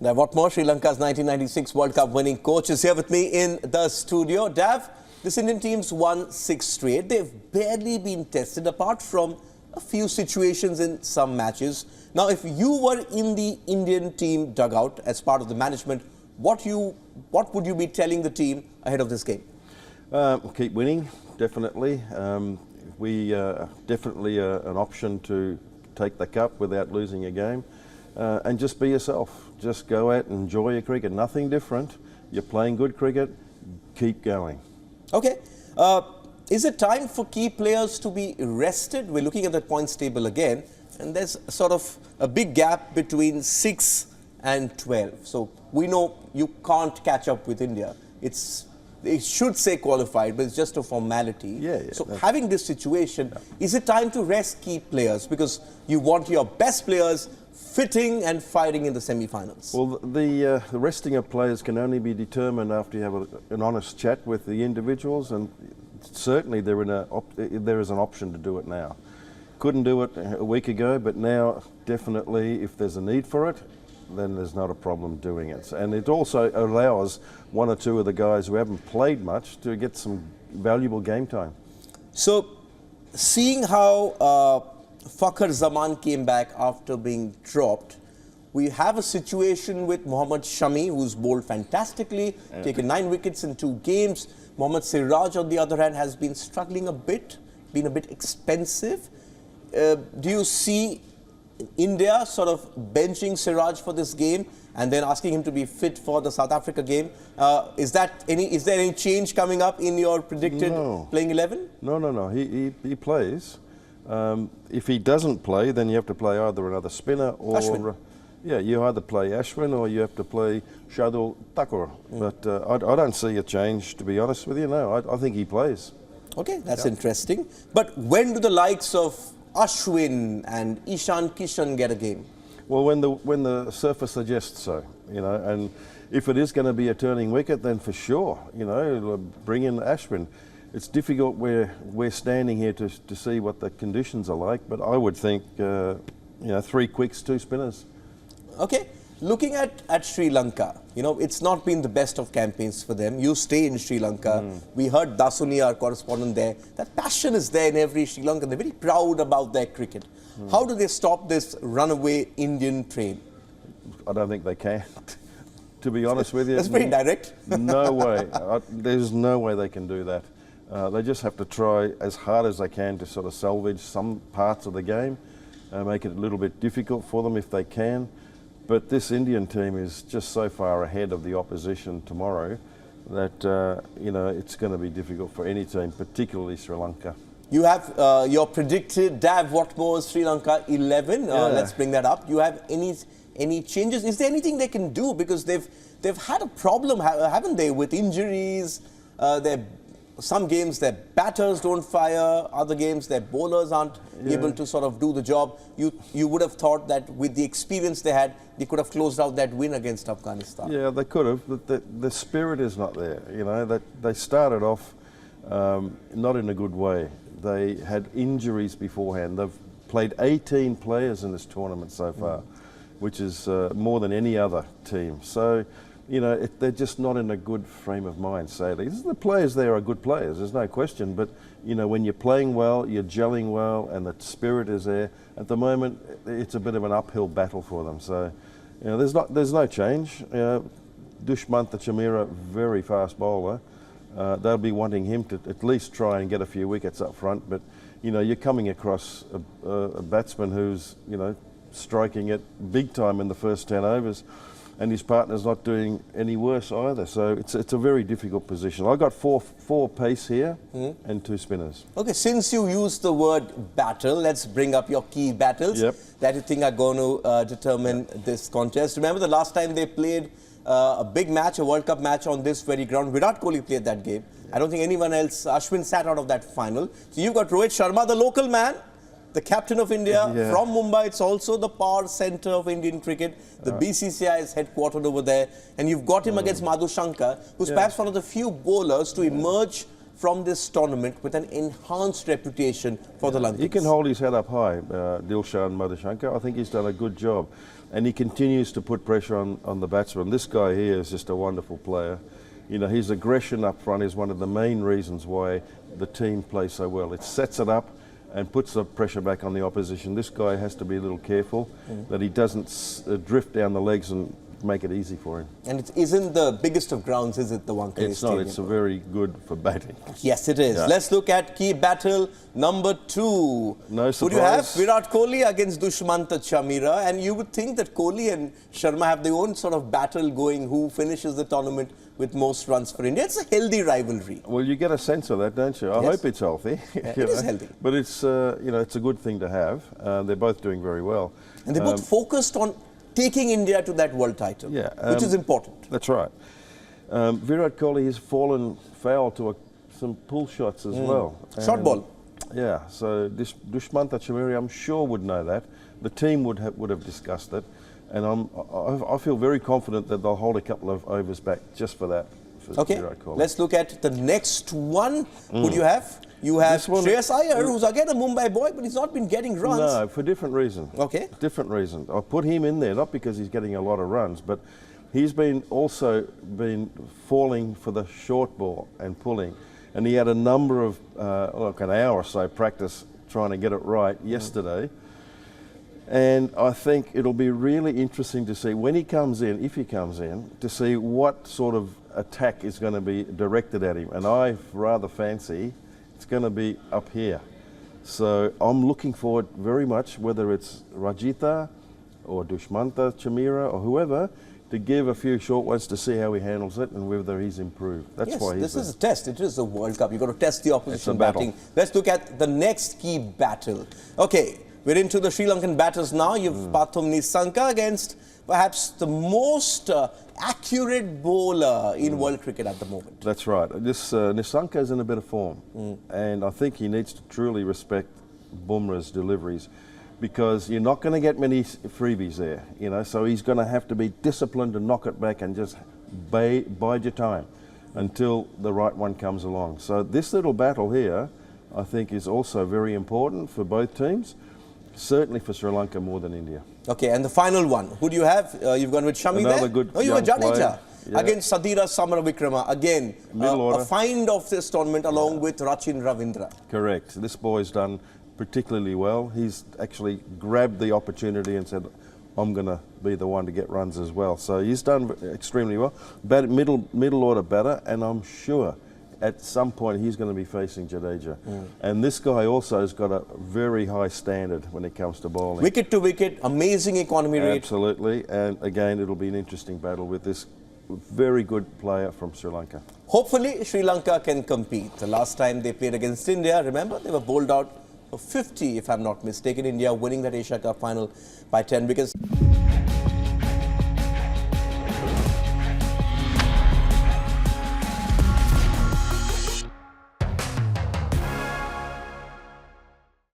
Now, what more? Sri Lanka's 1996 World Cup winning coach is here with me in the studio. Dav, this Indian team's won 6 straight. They've barely been tested apart from a few situations in some matches. Now, if you were in the Indian team dugout as part of the management, what would you be telling the team ahead of this game? Keep winning, definitely. We definitely an option to take the cup without losing a game. And just be yourself. Just go out and enjoy your cricket. Nothing different. You're playing good cricket. Keep going. Okay. Is it time for key players to be rested? We're looking at the points table again, and there's sort of a big gap between 6 and 12. So we know you can't catch up with India. It should say qualified, but it's just a formality. So having this situation, is it time to rest key players? Because you want your best players fitting and fighting in the semi-finals. Well, the resting of players can only be determined after you have an honest chat with the individuals, and certainly there is an option to do it now. Couldn't do it a week ago, but now definitely if there's a need for it, then there's not a problem doing it. And it also allows one or two of the guys who haven't played much to get some valuable game time. So, seeing how Fakhar Zaman came back after being dropped, we have a situation with Mohammad Shami, who's bowled fantastically, taken 9 wickets in 2 games. Mohammad Siraj, on the other hand, has been struggling a bit, been a bit expensive. Do you see India sort of benching Siraj for this game and then asking him to be fit for the South Africa game? Is there any change coming up in your predicted playing 11? No. He plays. If he doesn't play, then you have to play either another spinner or Ashwin. You either play Ashwin or you have to play Shardul Thakur. But I don't see a change, to be honest with you. No, I think he plays. Okay, that's interesting. But when do the likes of Ashwin and Ishan Kishan get a game? Well, when the surface suggests so, and if it is going to be a turning wicket, then for sure, bring in Ashwin. It's difficult where we're standing here to see what the conditions are like, but I would think, 3 quicks, 2 spinners. Okay, looking at Sri Lanka, it's not been the best of campaigns for them. You stay in Sri Lanka. We heard Dasuni, our correspondent there. That passion is there in every Sri Lankan. They're very proud about their cricket. How do they stop this runaway Indian train? I don't think they can. To be honest with you. That's pretty direct. No way. There's no way they can do that. They just have to try as hard as they can to sort of salvage some parts of the game, make it a little bit difficult for them if they can. But this Indian team is just so far ahead of the opposition tomorrow that, it's going to be difficult for any team, particularly Sri Lanka. You have your predicted Dav Watmore's Sri Lanka 11. Let's bring that up. Do you have any changes? Is there anything they can do? Because they've had a problem, haven't they, with injuries? Some games their batters don't fire, other games their bowlers aren't able to sort of do the job. You would have thought that with the experience they had, they could have closed out that win against Afghanistan. Yeah, they could have, but the spirit is not there. That they started off not in a good way. They had injuries beforehand. They've played 18 players in this tournament so far, which is more than any other team. So, they're just not in a good frame of mind, sadly. The players there are good players, there's no question, but, when you're playing well, you're gelling well, and the spirit is there, at the moment, it's a bit of an uphill battle for them. So, there's no change. Dushmantha Chameera, very fast bowler. They'll be wanting him to at least try and get a few wickets up front, but, you're coming across a batsman who's, striking it big time in the first 10 overs. And his partner's not doing any worse either. So it's a very difficult position. I've got four pace here and 2 spinners. Okay, since you used the word battle, let's bring up your key battles that you think are going to determine this contest. Remember the last time they played a big match, a World Cup match on this very ground, Virat Kohli played that game. I don't think anyone else, Ashwin sat out of that final. So you've got Rohit Sharma, the local man, the captain of India from Mumbai. It's also the power centre of Indian cricket. The BCCI is headquartered over there. And you've got him against Madhu Shankar, who's perhaps one of the few bowlers to emerge from this tournament with an enhanced reputation for the Lankans? He can hold his head up high, Dilshan Madhushankar. I think he's done a good job. And he continues to put pressure on the batsman. This guy here is just a wonderful player. You know, his aggression up front is one of the main reasons why the team plays so well. It sets it up and puts the pressure back on the opposition. This guy has to be a little careful that he doesn't drift down the legs and make it easy for him. And it isn't the biggest of grounds, is it, the Wankhede It's not. Stadium? It's a very good for batting. Yes, it is. Yeah. Let's look at key battle number 2. No surprise. Would you have Virat Kohli against Dushmanta Chamira? And you would think that Kohli and Sharma have their own sort of battle going, who finishes the tournament with most runs for India. It's a healthy rivalry. Well, you get a sense of that, don't you? I hope it's healthy. Yeah, it is healthy. But it's, you know, it's a good thing to have. They're both doing very well. And they're both focused on taking India to that world title, which is important. That's right. Virat Kohli has fallen foul to some pull shots as well. Short ball. Yeah, so this Dushmanta Chamira, I'm sure, would know that. The team would have discussed it. And I feel very confident that they'll hold a couple of overs back just for that. For Virat Kohli. Let's look at the next one. Who do you have? You have Shreyas Iyer, who's again a Mumbai boy, but he's not been getting runs. No, for different reason. Okay. Different reason. I put him in there, not because he's getting a lot of runs, but he's also been falling for the short ball and pulling. And he had a number of, like an hour or so practice trying to get it right yesterday. And I think it'll be really interesting to see when he comes in, if he comes in, to see what sort of attack is going to be directed at him. And I rather fancy it's going to be up here. So I'm looking forward very much, whether it's Rajitha or Dushmanta Chamira or whoever, to give a few short ones to see how he handles it and whether he's improved. That's why this is a test. It is a World Cup. You've got to test the opposition batting. Let's look at the next key battle. Okay, we're into the Sri Lankan batters now. You've Pathum Nissanka against perhaps the most accurate bowler in world cricket at the moment. That's right. This Nissanka is in a bit of form, and I think he needs to truly respect Bumrah's deliveries, because you're not going to get many freebies there, you know. So he's going to have to be disciplined and knock it back and just bide your time until the right one comes along. So this little battle here, I think, is also very important for both teams. Certainly for Sri Lanka more than India. Okay, and the final one. Who do you have? You've gone with Shami Another there? good you were Jadeja. Yeah. Against Sadira Samaravikrama. Again, a find of this tournament along with Rachin Ravindra. Correct. This boy's done particularly well. He's actually grabbed the opportunity and said, I'm going to be the one to get runs as well. So he's done extremely well. Middle order batter, and I'm sure at some point he's going to be facing Jadeja. And this guy also has got a very high standard when it comes to bowling. Wicket to wicket, amazing economy rate. Absolutely, and again it'll be an interesting battle with this very good player from Sri Lanka. Hopefully Sri Lanka can compete. The last time they played against India, remember, they were bowled out for 50, if I'm not mistaken. India winning that Asia Cup final by 10 wickets.